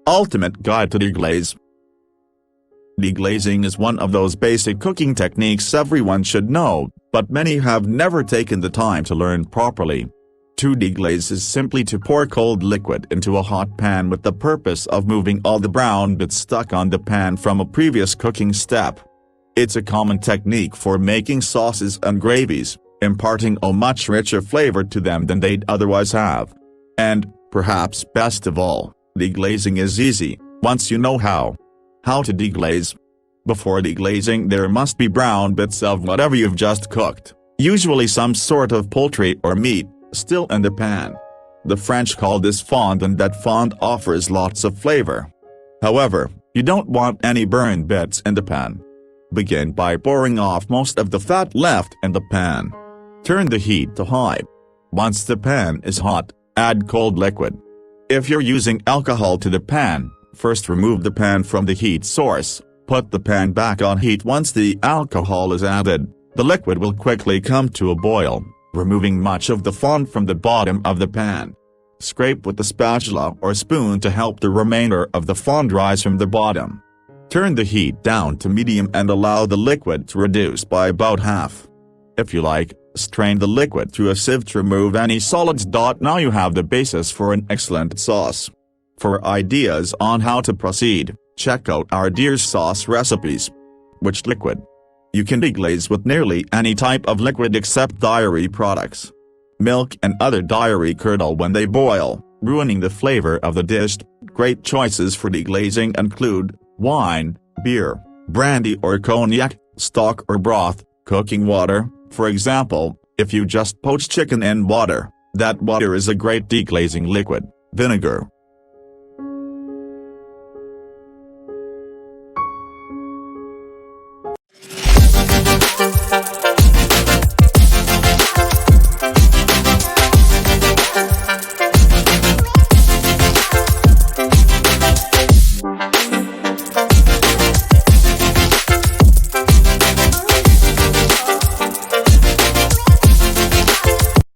Ultimate Guide to Deglaze. Deglazing is one of those basic cooking techniques everyone should know, but many have never taken the time to learn properly. To deglaze is simply to pour cold liquid into a hot pan with the purpose of moving all the brown bits stuck on the pan from a previous cooking step. It's a common technique for making sauces and gravies, imparting a much richer flavor to them than they'd otherwise have. And, perhaps best of all, deglazing is easy, once you know how. How to deglaze. Before deglazing there must be brown bits of whatever you've just cooked, usually some sort of poultry or meat, still in the pan. The French call this fond, and that fond offers lots of flavor. However, you don't want any burned bits in the pan. Begin by pouring off most of the fat left in the pan. Turn the heat to high. Once the pan is hot, add cold liquid. If you're using alcohol to the pan, first remove the pan from the heat source, put the pan back on heat. Once the alcohol is added, the liquid will quickly come to a boil, removing much of the fond from the bottom of the pan. Scrape with a spatula or spoon to help the remainder of the fond rise from the bottom. Turn the heat down to medium and allow the liquid to reduce by about half. If you like, strain the liquid through a sieve to remove any solids. Now you have the basis for an excellent sauce. For ideas on how to proceed, check out our dear sauce recipes. Which liquid? You can deglaze with nearly any type of liquid except dairy products. Milk and other dairy curdle when they boil, ruining the flavor of the dish. Great choices for deglazing include wine, beer, brandy or cognac, stock or broth, cooking water. For example, if you just poach chicken in water, that water is a great deglazing liquid. Vinegar,